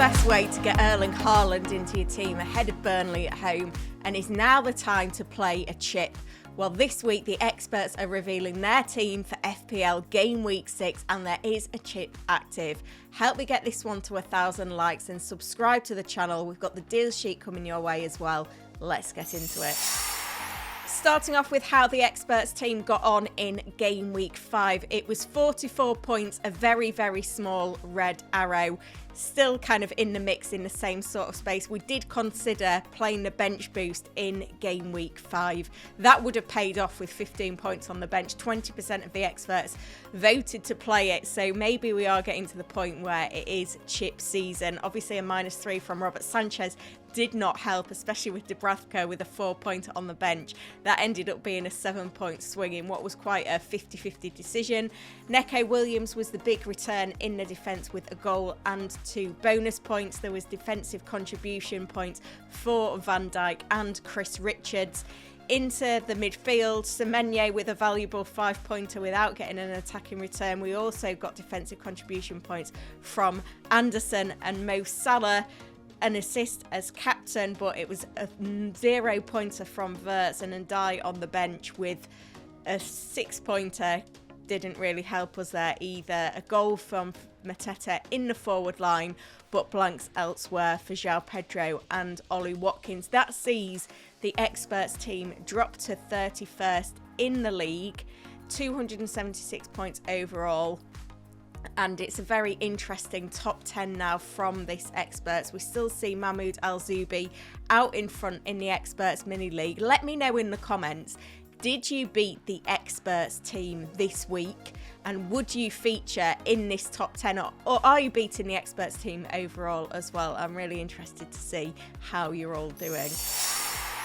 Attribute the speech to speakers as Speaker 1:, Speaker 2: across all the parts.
Speaker 1: best way to get Erling Haaland into your team ahead of Burnley at home, and is now the time to play a chip? Well, this week the experts are revealing their team for FPL Gameweek 6, and there is a chip active. Help me get this one to 1,000 likes and subscribe to the channel. We've got the deal sheet coming your way as well. Let's get into it. Starting off with how the experts team got on in Game Week 5. It was 44 points, a very, very small red arrow. Still kind of in the mix in the same sort of space. We did consider playing the bench boost in Game Week 5. That would have paid off with 15 points on the bench. 20% of the experts voted to play it. So maybe we are getting to the point where it is chip season. Obviously a -3 from Robert Sanchez did not help, especially with Dubravka with a 4-pointer on the bench. That ended up being a 7-point swing in what was quite a 50-50 decision. Neco Williams was the big return in the defence with a goal and 2 bonus points. There was defensive contribution points for Van Dijk and Chris Richards. Into the midfield, Semenyo with a valuable 5-pointer without getting an attacking return. We also got defensive contribution points from Anderson and Mo Salah. An assist as captain, but it was a 0-pointer from Wirtz, and Ndai on the bench with a 6-pointer. Didn't really help us there either. A goal from Mateta in the forward line, but blanks elsewhere for João Pedro and Ollie Watkins. That sees the experts team drop to 31st in the league, 276 points overall. And it's a very interesting top 10 now from this experts. We still see Mahmoud Al-Zubi out in front in the experts mini league. Let me know in the comments, did you beat the experts team this week? And would you feature in this top 10? Or are you beating the experts team overall as well? I'm really interested to see how you're all doing.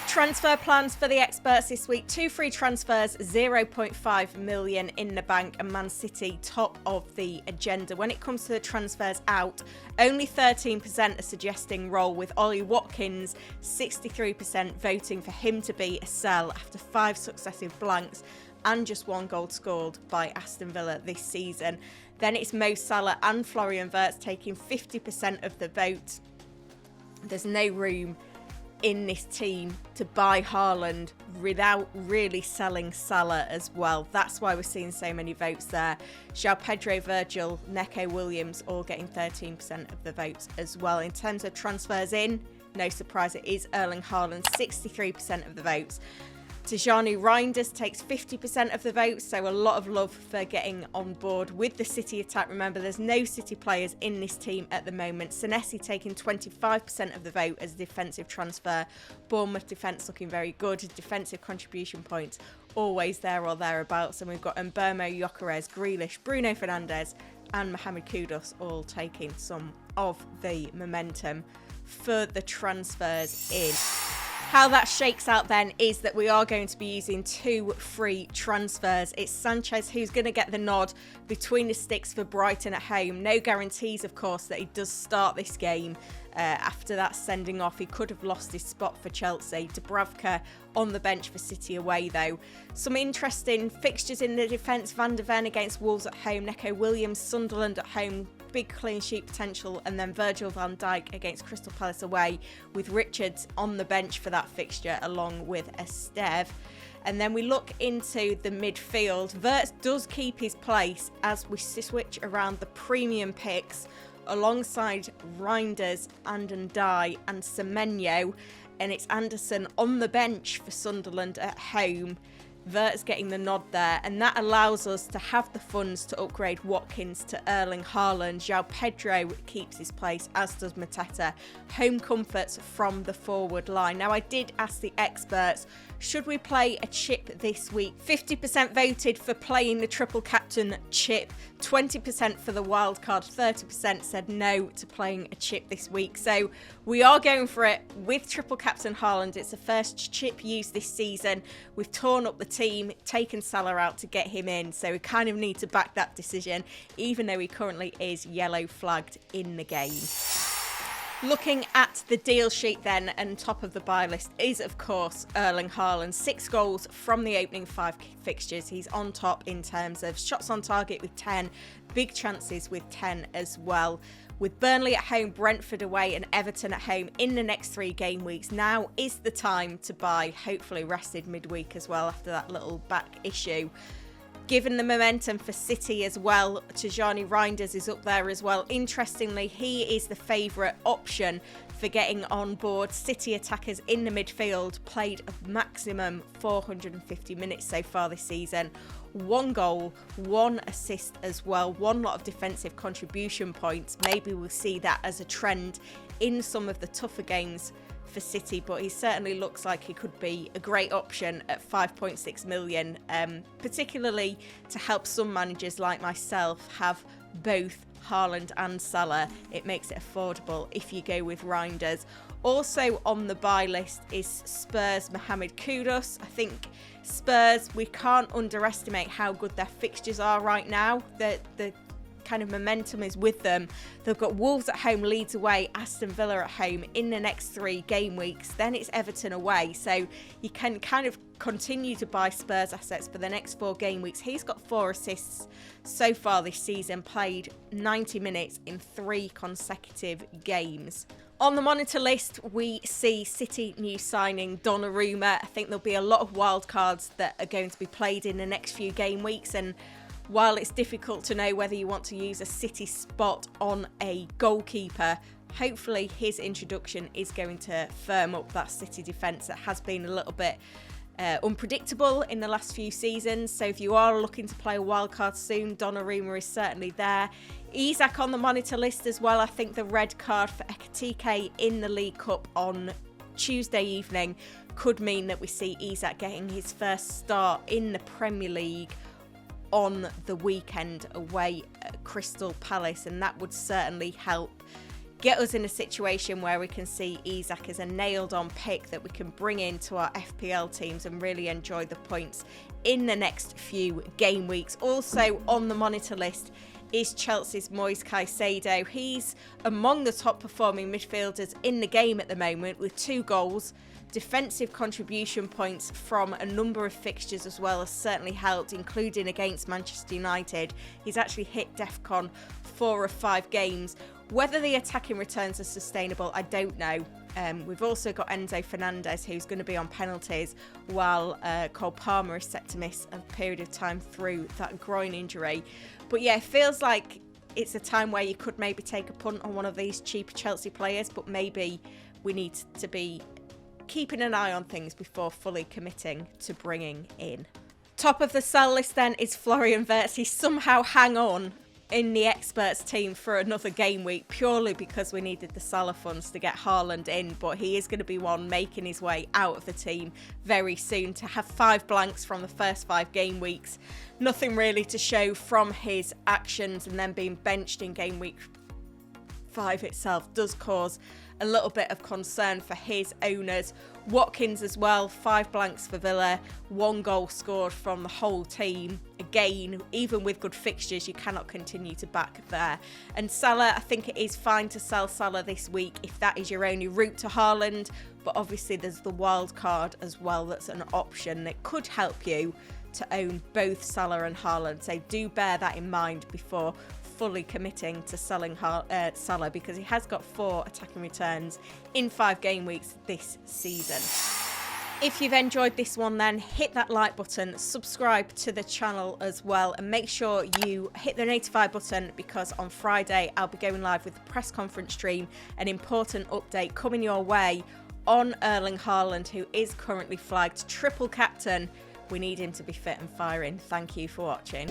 Speaker 1: Transfer plans for the experts this week. 2 free transfers, 0.5 million in the bank, and Man City top of the agenda. When it comes to the transfers out, only 13% are suggesting roll, with Ollie Watkins 63% voting for him to be a sell after 5 successive blanks and just 1 goal scored by Aston Villa this season. Then it's Mo Salah and Florian Wirtz taking 50% of the vote. There's no room in this team to buy Haaland without really selling Salah as well. That's why we're seeing so many votes there. João Pedro, Virgil, Neco Williams all getting 13% of the votes as well. In terms of transfers in, no surprise, it is Erling Haaland, 63% of the votes. Tijani Reinders takes 50% of the votes, so a lot of love for getting on board with the City attack. Remember, there's no City players in this team at the moment. Senesi taking 25% of the vote as a defensive transfer. Bournemouth defence looking very good. Defensive contribution points always there or thereabouts. And we've got Mbermo, Gyökeres, Grealish, Bruno Fernandes and Mohamed Kudus all taking some of the momentum for the transfers in. How that shakes out then is that we are going to be using 2 free transfers. It's Sanchez who's going to get the nod between the sticks for Brighton at home. No guarantees, of course, that he does start this game. After that sending off, he could have lost his spot for Chelsea. Dubravka on the bench for City away, though. Some interesting fixtures in the defence. Van der Ven against Wolves at home. Neco Williams, Sunderland at home. Big clean sheet potential. And then Virgil van Dijk against Crystal Palace away, with Richards on the bench for that fixture along with Esteve. And then we look into the midfield. Wirtz does keep his place as we switch around the premium picks alongside Reinders and Ndai and Semenyo, and it's Anderson on the bench for Sunderland at home. Wirtz getting the nod there, and that allows us to have the funds to upgrade Watkins to Erling Haaland. João Pedro keeps his place, as does Mateta. Home comforts from the forward line. Now, I did ask the experts, should we play a chip this week? 50% voted for playing the triple captain chip, 20% for the wild card, 30% said no to playing a chip this week. So we are going for it with triple captain Haaland. It's the first chip used this season. We've torn up the team, taken Salah out to get him in, so we kind of need to back that decision, even though he currently is yellow flagged in the game. Looking at the deal sheet then, and top of the buy list is, of course, Erling Haaland. 6 goals from the opening 5 fixtures. He's on top in terms of shots on target with 10, big chances with 10 as well. With Burnley at home, Brentford away and Everton at home in the next 3 game weeks, now is the time to buy, hopefully rested midweek as well after that little back issue. Given the momentum for City as well, Tijani Reinders is up there as well. Interestingly, he is the favourite option for getting on board. City attackers in the midfield played a maximum 450 minutes so far this season. 1 goal, 1 assist as well, 1 lot of defensive contribution points. Maybe we'll see that as a trend in some of the tougher games for City, but he certainly looks like he could be a great option at 5.6 million, particularly to help some managers like myself have both Haaland and Salah. It makes it affordable if you go with Reinders. Also on the buy list is Spurs' Mohamed Kudus. I think Spurs, we can't underestimate how good their fixtures are right now. The kind of momentum is with them. They've got Wolves at home, Leeds away, Aston Villa at home in the next 3 game weeks. Then it's Everton away. So you can kind of continue to buy Spurs assets for the next 4 game weeks. He's got 4 assists so far this season, played 90 minutes in 3 consecutive games. On the monitor list, we see City new signing Donnarumma. I think there'll be a lot of wild cards that are going to be played in the next few game weeks, and while it's difficult to know whether you want to use a City spot on a goalkeeper, hopefully his introduction is going to firm up that City defence that has been a little bit unpredictable in the last few seasons. So if you are looking to play a wildcard soon, Donnarumma is certainly there. Isak on the monitor list as well. I think the red card for Ekitike in the League Cup on Tuesday evening could mean that we see Isak getting his first start in the Premier League on the weekend away at Crystal Palace, and that would certainly help get us in a situation where we can see Isak as a nailed-on pick that we can bring into our FPL teams and really enjoy the points in the next few game weeks. Also on the monitor list is Chelsea's Moise Caicedo. He's among the top performing midfielders in the game at the moment with 2 goals. Defensive contribution points from a number of fixtures as well has certainly helped, including against Manchester United. He's actually hit DEFCON 4 of 5 games. Whether the attacking returns are sustainable, I don't know. We've also got Enzo Fernandez, who's going to be on penalties, while Cole Palmer is set to miss a period of time through that groin injury. But yeah, it feels like it's a time where you could maybe take a punt on one of these cheaper Chelsea players, but maybe we need to be keeping an eye on things before fully committing to bringing in. Top of the sell list then is Florian Wirtz. He somehow hang on in the experts team for another game week purely because we needed the Salah funds to get Haaland in, but he is going to be one making his way out of the team very soon. To have 5 blanks from the first 5 game weeks, nothing really to show from his actions, and then being benched in game week 5 itself does cause a little bit of concern for his owners. Watkins as well, 5 blanks for Villa, 1 goal scored from the whole team. Again, even with good fixtures, you cannot continue to back there. And Salah, I think it is fine to sell Salah this week if that is your only route to Haaland, but obviously there's the wild card as well that's an option that could help you to own both Salah and Haaland. So do bear that in mind before fully committing to selling Salah, because he has got 4 attacking returns in 5 game weeks this season. If you've enjoyed this one, then hit that like button, subscribe to the channel as well, and make sure you hit the notify button, because on Friday I'll be going live with the press conference stream, an important update coming your way on Erling Haaland, who is currently flagged triple captain. We need him to be fit and firing. Thank you for watching.